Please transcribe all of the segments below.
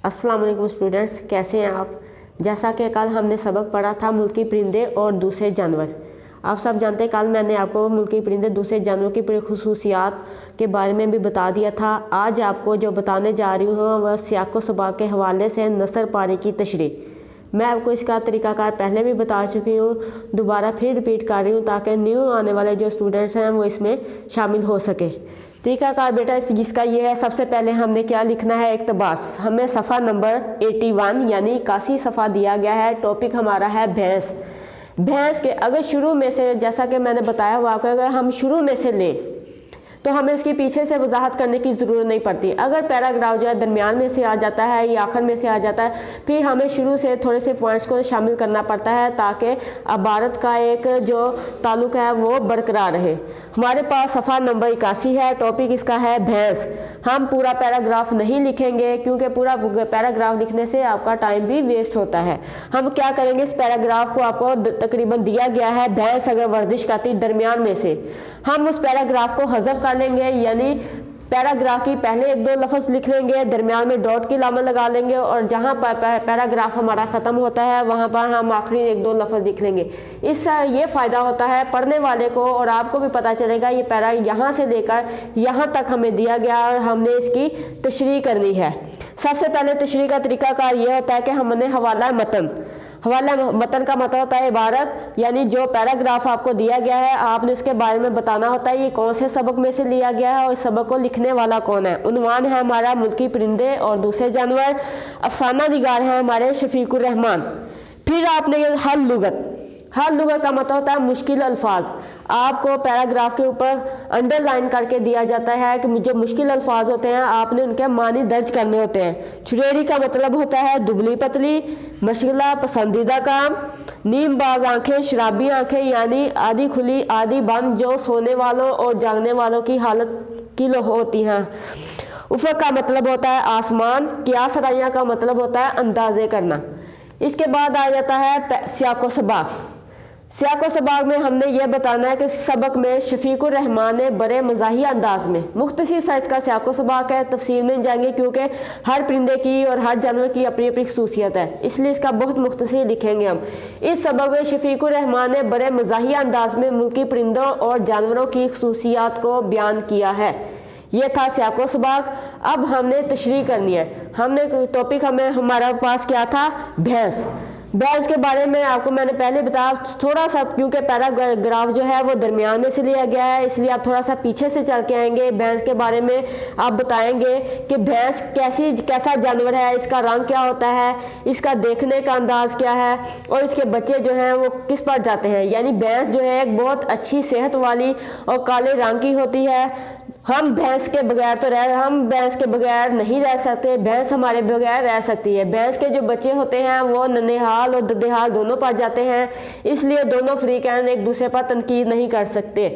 अस्सलाम वालेकुम स्टूडेंट्स, कैसे हैं आप। जैसा कि कल हमने सबक पढ़ा था मुल्की परिंदे और दूसरे जानवर। आप सब जानते हैं कल मैंने आपको मुल्की परिंदे दूसरे जानवरों की खसूसियात के बारे में भी बता दिया था। आज आपको जो बताने जा रही हूँ वह सियाको सबाक के हवाले से नस्ल पारी की तशरीह। मैं आपको इसका तरीक़ाकार पहले भी बता चुकी हूँ, दोबारा फिर रिपीट कर रही हूँ ताकि न्यू आने वाले जो स्टूडेंट्स हैं वो इसमें शामिल हो सके। तरीक़ाकार बेटा जिसका ये है, सबसे पहले हमने क्या लिखना है, इक़्तिबास। हमें सफ़ा नंबर 81 यानी 81 सफ़ा दिया गया है। टॉपिक हमारा है भैंस। भैंस के अगर शुरू में से, जैसा कि मैंने बताया हुआ, अगर हम शुरू में से लें तो हमें उसके पीछे से वजाहत करने की ज़रूरत नहीं पड़ती। अगर पैराग्राफ जो है दरमियान में से आ जाता है या आखिर में से आ जाता है, फिर हमें शुरू से थोड़े से पॉइंट्स को शामिल करना पड़ता है ताकि इबारत का एक जो ताल्लुक़ है वो बरकरार रहे। हमारे पास सफ़ा नंबर 81 है। टॉपिक इसका है भैंस। हम पूरा पैराग्राफ नहीं लिखेंगे क्योंकि पूरा पैराग्राफ लिखने से आपका टाइम भी वेस्ट होता है। हम क्या करेंगे, इस पैराग्राफ को आपको तकरीबन दिया गया है, भैंस अगर वर्जिश करती दरमियान में से, हम उस पैराग्राफ को हज़फ कर लेंगे, यानी पैराग्राफ की पहले एक दो लफ्ज़ लिख लेंगे, दरमियान में डॉट की लामत लगा लेंगे और जहाँ पैराग्राफ हमारा ख़त्म होता है वहाँ पर हम आखिरी एक दो लफ्ज़ लिख लेंगे। इससे ये फ़ायदा होता है पढ़ने वाले को और आपको भी पता चलेगा ये पैरा यहाँ से लेकर यहाँ तक हमें दिया गया और हमने इसकी तशरीह करनी है। सबसे पहले तशरीह का तरीक़ाकार ये होता है कि हमने हवाला मतन का मतलब होता है इबारत, यानी जो पैराग्राफ आपको दिया गया है आपने उसके बारे में बताना होता है ये कौन से सबक में से लिया गया है और इस सबक को लिखने वाला कौन है। उन्वान है हमारा मुल्की परिंदे और दूसरे जानवर। अफसाना निगार है हमारे शफीकुर रहमान। फिर आपने हल लुगत का मतलब होता है मुश्किल अल्फाज। आपको पैराग्राफ के ऊपर अंडरलाइन करके दिया जाता है कि जो मुश्किल अल्फाज होते हैं आपने उनके मानी दर्ज करने होते हैं। छुरेरी का मतलब होता है दुबली पतली, मशगला पसंदीदा काम, नीम बाज आँखें, शराबी आँखें यानी आधी खुली आधी बंद, जो सोने वालों और जागने वालों की हालत की होती हैं। उफ़क़ का मतलब होता है आसमान। कियास राइया का मतलब होता है अंदाजे करना। इसके बाद आ जाता है सियाको सबाक में हमने ये बताना है कि सबक में शफीकुर रहमान ने बड़े मज़ाही अंदाज में मुख्तसर साइज़ का सियाको सबाक है। तफसील में जाएंगे क्योंकि हर परिंदे की और हर जानवर की अपनी अपनी खसूसियत है, इसलिए इसका बहुत मुख्तसर लिखेंगे हम। इस सबक में शफीकुर रहमान ने बड़े मज़ाही अंदाज में मुल्की परिंदों और जानवरों की खसूसियात को बयान किया है। ये था सियाको सबाक। अब हमने तशरीह करनी है। टॉपिक हमारा पास क्या था, भैंस के बारे में आपको मैंने पहले बताया थोड़ा सा, क्योंकि पैराग्राफ जो है वो दरमियान में से लिया गया है इसलिए आप थोड़ा सा पीछे से चल के आएंगे। भैंस के बारे में आप बताएंगे कि भैंस कैसा जानवर है, इसका रंग क्या होता है, इसका देखने का अंदाज क्या है और इसके बच्चे जो हैं वो किस पर जाते हैं। यानी भैंस जो है एक बहुत अच्छी सेहत वाली और काले रंग की होती है। हम भैंस के बगैर नहीं रह सकते, भैंस हमारे बगैर रह सकती है। भैंस के जो बच्चे होते हैं वो नन्हेहाल और दद्देहाल दोनों पा जाते हैं, इसलिए दोनों फ्रीकैन एक दूसरे पर तनकीद नहीं कर सकते।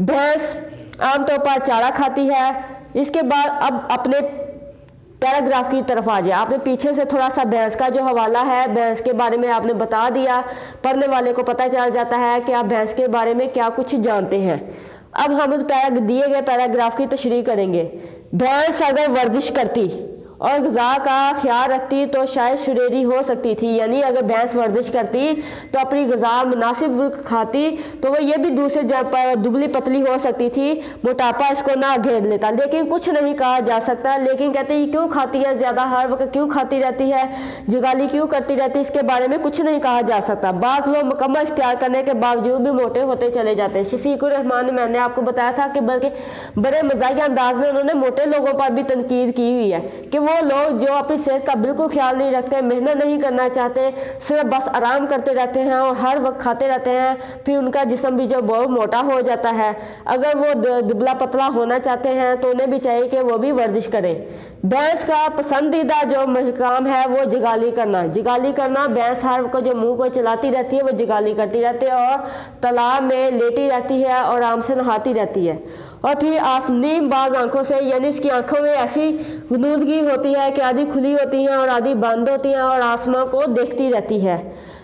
भैंस आमतौर पर चारा खाती है। इसके बाद अब अपने पैराग्राफ की तरफ आ जाए। आपने पीछे से थोड़ा सा भैंस का जो हवाला है, भैंस के बारे में आपने बता दिया, पढ़ने वाले को पता चल जाता है कि आप भैंस के बारे में क्या कुछ जानते हैं। अब हम दिए गए पैराग्राफ की तशरीह करेंगे। भैंस अगर वर्जिश करती और ग़िज़ा का ख्याल रखती तो शायद शुरेरी हो सकती थी। यानी अगर भैंस वर्जिश करती तो अपनी ग़िज़ा मुनासिब खाती तो वो ये भी दूसरे पर दुबली पतली हो सकती थी, मोटापा इसको ना घेर लेता। लेकिन कुछ नहीं कहा जा सकता। लेकिन कहते हैं क्यों खाती है ज़्यादा, हर वक्त क्यों खाती रहती है, जुगाली क्यों करती रहती है, इसके बारे में कुछ नहीं कहा जा सकता। बाज़ लोग मुकम्मल इख्तियार करने के बावजूद भी मोटे होते चले जाते हैं। शफीकुर रहमान ने, मैंने आपको बताया था कि बल्कि बड़े मज़ाही अंदाज में उन्होंने मोटे लोगों पर भी तनकीद की हुई है कि वो लोग जो अपनी सेहत का बिल्कुल ख्याल नहीं रखते, मेहनत नहीं करना चाहते, सिर्फ बस आराम करते रहते हैं और हर वक्त खाते रहते हैं, फिर उनका जिस्म भी जो बहुत मोटा हो जाता है। अगर वो दुबला पतला होना चाहते हैं तो उन्हें भी चाहिए कि वो भी वर्जिश करें। भैंस का पसंदीदा जो काम है वो जिगाली करना। भैंस हर वक्त जो मुंह को चलाती रहती है वो जिगाली करती रहती है और तालाब में लेटी रहती है और आराम से नहाती रहती है। और फिर आसमानी बाज आंखों से, यानी उसकी आंखों में ऐसी गुनूदगी होती है कि आधी खुली होती हैं और आधी बंद होती हैं और आसमां को देखती रहती है।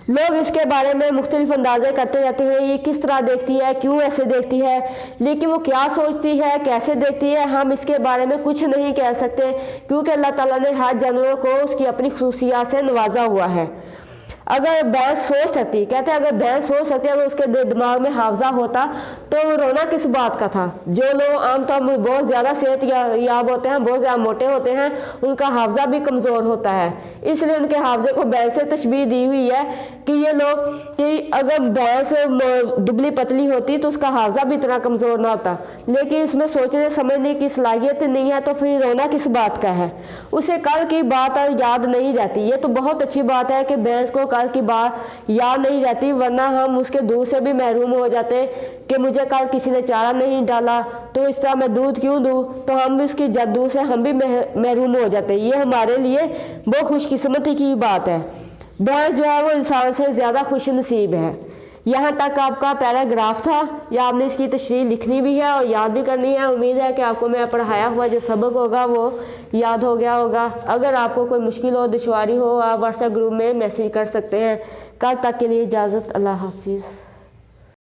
لوگ اس کے بارے میں مختلف اندازے کرتے رہتے ہیں، یہ کس طرح دیکھتی ہے، کیوں ایسے دیکھتی ہے، لیکن وہ کیا سوچتی ہے، کیسے دیکھتی ہے، ہم اس کے بارے میں کچھ نہیں کہہ سکتے، کیونکہ اللہ تعالیٰ نے ہر جانوروں کو اس کی اپنی خصوصیات سے نوازا ہوا ہے۔ اگر بھینس سوچ سکتی، کہتے ہیں اگر بھینس سوچ سکتی، اگر اس کے دماغ میں حافظہ ہوتا تو رونا کس بات کا تھا؟ جو لوگ عام طور پر بہت زیادہ صحت یاب ہوتے ہیں، بہت زیادہ موٹے ہوتے ہیں، ان کا حافظہ بھی کمزور ہوتا ہے، اس لیے ان کے حافظے کو بھینس سے تشبیہ دی ہوئی ہے کہ یہ لوگ کہ اگر بھینس دبلی پتلی ہوتی تو اس کا حافظہ بھی اتنا کمزور نہ ہوتا، لیکن اس میں سوچنے سمجھنے کی صلاحیت نہیں ہے، تو پھر رونا کس بات کا ہے؟ اسے کل کی بات یاد نہیں رہتی۔ یہ تو بہت اچھی بات ہے کہ بھینس کو کل کی بات یاد نہیں رہتی، ورنہ ہم اس کے دودھ سے بھی محروم ہو جاتے کہ مجھے کل کسی نے چارہ نہیں ڈالا تو اس طرح میں دودھ کیوں دوں، تو ہم اس کی دودھ سے ہم بھی محروم ہو جاتے۔ یہ ہمارے لیے بہت خوش قسمتی کی بات ہے۔ بھینس جو ہے وہ انسان سے زیادہ خوش نصیب ہے۔ یہاں تک آپ کا پیراگراف تھا، یا آپ نے اس کی تشریح لکھنی بھی ہے اور یاد بھی کرنی ہے۔ امید ہے کہ آپ کو میں پڑھایا ہوا جو سبق ہوگا وہ یاد ہو گیا ہوگا۔ اگر آپ کو کوئی مشکل ہو، دشواری ہو، آپ واٹس ایپ گروپ میں میسیج کر سکتے ہیں۔ کل تک کے لیے اجازت، اللہ حافظ۔